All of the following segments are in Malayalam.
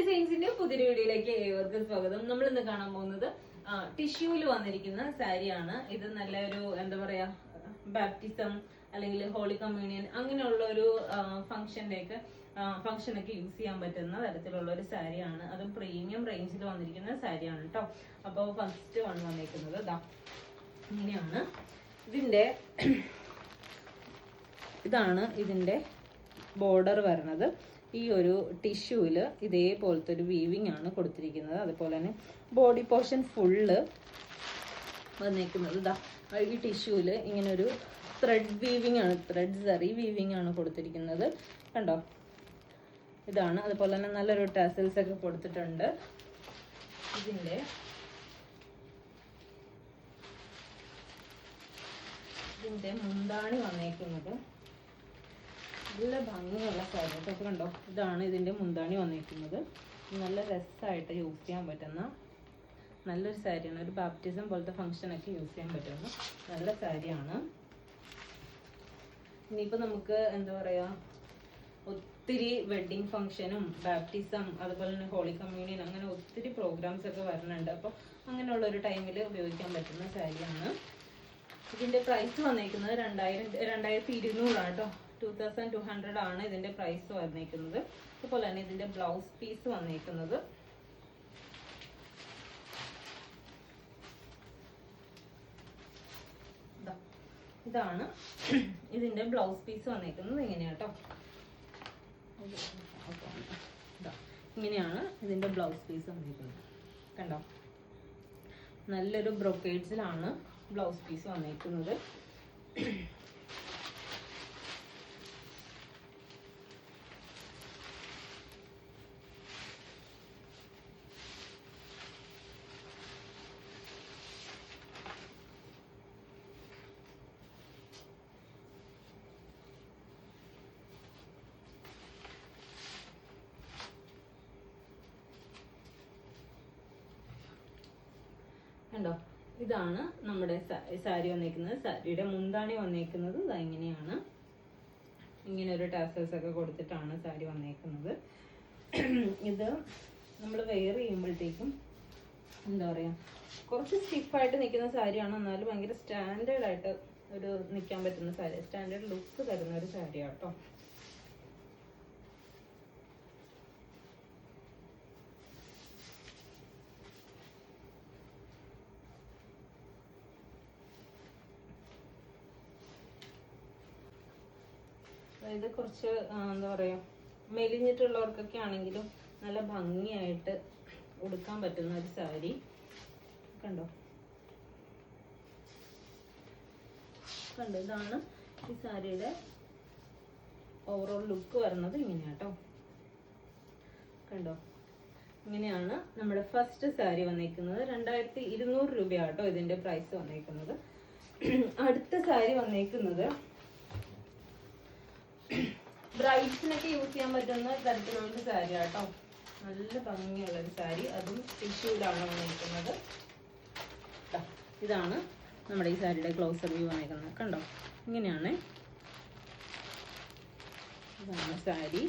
ഡിസൈൻസിന്റെ പുതിയൊരു വീഡിയോയിലേക്ക് ഏവർക്കും സ്വാഗതം. നമ്മൾ ഇന്ന് കാണാൻ പോകുന്നത് ടിഷ്യൂല് വന്നിരിക്കുന്ന സാരിയാണ്. ഇത് നല്ലൊരു എന്താ പറയാ ബാപ്റ്റിസം അല്ലെങ്കിൽ ഹോളി കമ്മ്യൂണിയൻ അങ്ങനെയുള്ള ഒരു ഫംഗ്ഷനൊക്കെ യൂസ് ചെയ്യാൻ പറ്റുന്ന തരത്തിലുള്ള ഒരു സാരിയാണ്. അതും പ്രീമിയം റേഞ്ചിൽ വന്നിരിക്കുന്ന സാരിയാണ് കേട്ടോ. അപ്പോൾ ഫസ്റ്റ് വൺ വന്നിരിക്കുന്നത് ഇതാ ഇങ്ങനെയാണ്. ഇതാണ് ഇതിന്റെ ബോർഡർ വരുന്നത്. ഈ ഒരു ടിഷ്യൂല് ഇതേപോലത്തെ ഒരു വീവിങ് ആണ് കൊടുത്തിരിക്കുന്നത്. അതുപോലെ തന്നെ ബോഡി പോർഷൻ ഫുള്ള് വന്നേക്കുന്നത് ഇതാ ഈ ടിഷ്യൂല് ഇങ്ങനെ ഒരു ത്രെഡ് വീവിങ് ആണ്, ത്രെഡ് സറി വീവിങ് ആണ് കൊടുത്തിരിക്കുന്നത്. കണ്ടോ, ഇതാണ്. അതുപോലെ തന്നെ നല്ലൊരു ടാസൽസ് ഒക്കെ കൊടുത്തിട്ടുണ്ട്. ഇതിന്റെ മുന്താണി വന്നേക്കുന്നത് നല്ല ഭംഗിയുള്ള സാരി കേട്ടോ. കണ്ടോ, ഇതാണ് ഇതിന്റെ മുന്താണി വന്നിരിക്കുന്നത്. നല്ല രസമായിട്ട് യൂസ് ചെയ്യാൻ പറ്റുന്ന നല്ലൊരു സാരിയാണ്. ഒരു ബാപ്റ്റിസം പോലത്തെ ഫംഗ്ഷനൊക്കെ യൂസ് ചെയ്യാൻ പറ്റുന്ന നല്ല സാരിയാണ്. ഇനിയിപ്പോൾ നമുക്ക് എന്താ പറയാ, ഒത്തിരി വെഡിങ് ഫംഗ്ഷനും ബാപ്റ്റിസം അതുപോലെ തന്നെ ഹോളി കമ്മ്യൂണിയൻ അങ്ങനെ ഒത്തിരി പ്രോഗ്രാംസ് ഒക്കെ വരുന്നുണ്ട്. അപ്പോൾ അങ്ങനെയുള്ള ഒരു ടൈമിൽ ഉപയോഗിക്കാൻ പറ്റുന്ന സാരിയാണ്. ഇതിന്റെ പ്രൈസ് വന്നേക്കുന്നത് 2200 കേട്ടോ. 2200 ആണ് ഇതിന്റെ പ്രൈസ് വന്നേക്കുന്നത്. അതുപോലെ തന്നെ ഇതിന്റെ ബ്ലൗസ് പീസ് വന്നേക്കുന്നത് ഇതാണ്. ഇതിന്റെ ബ്ലൗസ് പീസ് വന്നേക്കുന്നത് ഇങ്ങനെയാ കേട്ടോ. ഇങ്ങനെയാണ് ഇതിന്റെ ബ്ലൗസ് പീസ് വന്നേക്കുന്നത്. കണ്ടോ, നല്ലൊരു ബ്രൊക്കേഡ്സിലാണ് ബ്ലൗസ് പീസ് വന്നേക്കുന്നത്. കണ്ടോ, ഇതാണ് നമ്മുടെ സാരി വന്നേക്കുന്നത്. സാരിയുടെ മുന്താണി വന്നേക്കുന്നത് ഇതാ ഇങ്ങനെയാണ്. ഇങ്ങനെ ഒരു ടാസൽസ് ഒക്കെ കൊടുത്തിട്ടാണ് സാരി വന്നേക്കുന്നത്. ഇത് നമ്മൾ വെയർ ചെയ്യുമ്പോഴത്തേക്കും എന്താ പറയാ, കുറച്ച് സ്റ്റിഫായിട്ട് നിൽക്കുന്ന സാരിയാണ്. എന്നാലും ഭയങ്കര സ്റ്റാൻഡേർഡ് ആയിട്ട് ഒരു നിൽക്കാൻ പറ്റുന്ന സാരി, സ്റ്റാൻഡേർഡ് ലുക്ക് തരുന്ന ഒരു സാരിയാണ് കേട്ടോ. ഇത് കുറച്ച് എന്താ പറയാ, മെലിഞ്ഞിട്ടുള്ളവർക്കൊക്കെ ആണെങ്കിലും നല്ല ഭംഗിയായിട്ട് ഉടുക്കാൻ പറ്റുന്ന ഒരു സാരി. കണ്ടോ, ഇതാണ് ഈ സാരിയുടെ ഓവറോൾ ലുക്ക് വരുന്നത് ഇങ്ങനെയാട്ടോ. കണ്ടോ, ഇങ്ങനെയാണ് നമ്മുടെ ഫസ്റ്റ് സാരി വന്നേക്കുന്നത്. 2200 രൂപയാട്ടോ ഇതിന്റെ പ്രൈസ് വന്നേക്കുന്നത്. അടുത്ത സാരി വന്നേക്കുന്നത് ബ്രൈഡ്സിനൊക്കെ യൂസ് ചെയ്യാൻ പറ്റുന്ന തരത്തിലുള്ള സാരി ആട്ടോ. നല്ല ഭംഗിയുള്ളൊരു സാരി, അതും ടിഷ്യൂലാണ് വന്നിരിക്കുന്നത്. ഇതാണ് നമ്മുടെ ഈ സാരിയുടെ ക്ലോസർ വ്യൂ വന്നിരിക്കുന്നത്. കണ്ടോ, ഇങ്ങനെയാണ്. ഇതാണ് സാരി.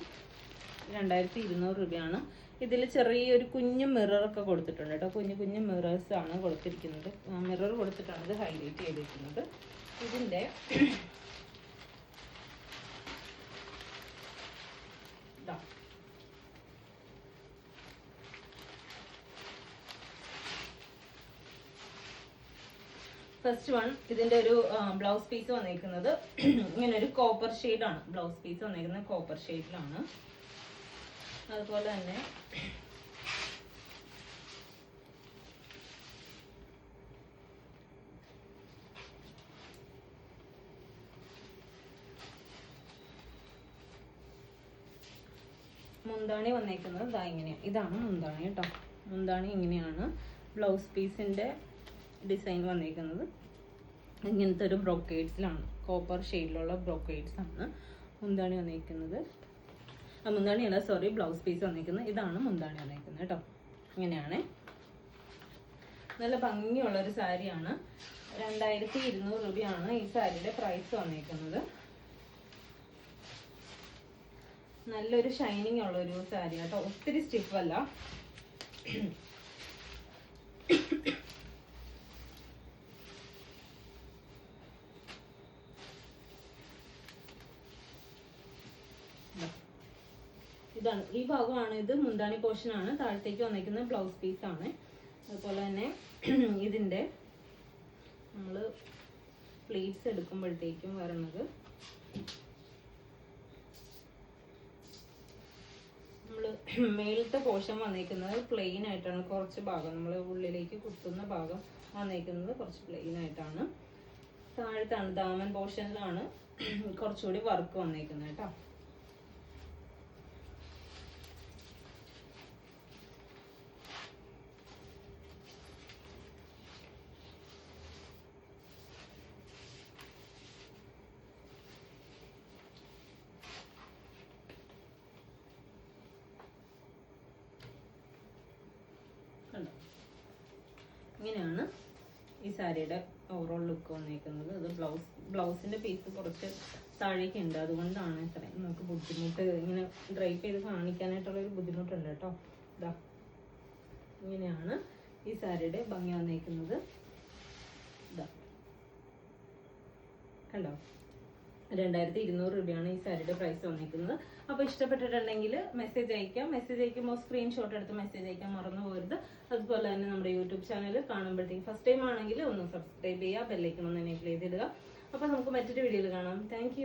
2200 രൂപയാണ്. ഇതിൽ ചെറിയൊരു കുഞ്ഞു മിററൊക്കെ കൊടുത്തിട്ടുണ്ട് കേട്ടോ. കുഞ്ഞു മിറേഴ്സ് ആണ് കൊടുത്തിരിക്കുന്നത്. മിറർ കൊടുത്തിട്ടാണ് ഇത് ഹൈലൈറ്റ് ചെയ്തിരിക്കുന്നത്. ഇതിൻ്റെ ഫസ്റ്റ് വൺ, ഇതിന്റെ ഒരു ബ്ലൗസ് പീസ് വന്നിരിക്കുന്നത് ഇങ്ങനെ ഒരു കോപ്പർ ഷെയ്ഡാണ്. ബ്ലൗസ് പീസ് വന്നിരിക്കുന്നത് കോപ്പർ ഷെയ്ഡിലാണ്. അതുപോലെ തന്നെ മുന്താണി വന്നേക്കുന്നത് ഇതാ ഇങ്ങനെയാണ്. ഇതാണ് മുന്താണി കേട്ടോ. മുന്താണി ഇങ്ങനെയാണ്. ബ്ലൗസ് പീസിന്റെ ഡിസൈൻ വന്നിരിക്കുന്നത് ഇങ്ങനത്തെ ഒരു ബ്രോക്കേഡ്സിലാണ്. കോപ്പർ ഷെയ്ഡിലുള്ള ബ്രോക്കേഡ്സ് ആണ് മുന്താണി വന്നിരിക്കുന്നത്. മുന്താണിയല്ല, സോറി, ബ്ലൗസ് പീസ് വന്നിരിക്കുന്നത്. ഇതാണ് മുന്താണി വന്നിരിക്കുന്നത് കേട്ടോ. ഇങ്ങനെയാണ്. നല്ല ഭംഗിയുള്ളൊരു സാരിയാണ്. 2200 രൂപയാണ് ഈ സാരിയുടെ പ്രൈസ് വന്നിരിക്കുന്നത്. നല്ലൊരു ഷൈനിങ് ഉള്ള ഒരു സാരി കേട്ടോ, ഒത്തിരി സ്റ്റിഫ് അല്ല. ഇതാണ് ഈ ഭാഗമാണ്, ഇത് മുന്താണി പോർഷൻ ആണ്. താഴത്തേക്ക് വന്നിരിക്കുന്ന ബ്ലൗസ് പീസ് ആണ്. അതുപോലെ തന്നെ ഇതിന്റെ നമ്മൾ പ്ലീറ്റ്സ് എടുക്കുമ്പോഴത്തേക്കും വരണത് നമ്മൾ മേളത്തെ പോർഷൻ വന്നിരിക്കുന്നത് പ്ലെയിൻ ആയിട്ടാണ്. കുറച്ച് ഭാഗം നമ്മൾ ഉള്ളിലേക്ക് കുത്തുന്ന ഭാഗം വന്നിരിക്കുന്നത് കുറച്ച് പ്ലെയിൻ ആയിട്ടാണ്. താഴത്താണ് ദാമൻ പോർഷനിലാണ് കുറച്ചുകൂടി വർക്ക് വന്നിരിക്കുന്നത് കേട്ടോ. ഇങ്ങനെയാണ് ഈ സാരിയുടെ ഓവറോൾ ലുക്ക് വന്നിരിക്കുന്നത്. ഇത് ബ്ലൗസിന്റെ പീസ് കുറച്ച് താഴേക്ക് ഉണ്ട്, അതുകൊണ്ടാണ് ഇത്രയും നമുക്ക് ബുദ്ധിമുട്ട് ഇങ്ങനെ ഡ്രൈപ്പ് ചെയ്ത് കാണിക്കാനായിട്ടുള്ള ഒരു ബുദ്ധിമുട്ടുണ്ട് കേട്ടോ. ഇതാ ഇങ്ങനെയാണ് ഈ സാരിയുടെ ഭംഗി വന്നിരിക്കുന്നത്. ഇതാ കണ്ടോ, 2200 രൂപയാണ് ഈ സാരിയുടെ പ്രൈസ് വന്നിരിക്കുന്നത്. അപ്പോൾ ഇഷ്ടപ്പെട്ടിട്ടുണ്ടെങ്കിൽ മെസ്സേജ് അയക്കാം. മെസ്സേജ് അയക്കുമ്പോൾ സ്ക്രീൻഷോട്ട് എടുത്ത് മെസ്സേജ് അയക്കാൻ മറന്നു പോകരുത്. അതുപോലെ തന്നെ നമ്മുടെ യൂട്യൂബ് ചാനൽ കാണുമ്പോഴത്തേക്കും ഫസ്റ്റ് ടൈം ആണെങ്കിൽ ഒന്ന് സബ്സ്ക്രൈബ് ചെയ്യുക, ബെല്ലൈക്കൺ ഒന്ന് എനേബിൾ ചെയ്തിടുക. അപ്പോൾ നമുക്ക് മറ്റൊരു വീഡിയോയിൽ കാണാം. താങ്ക്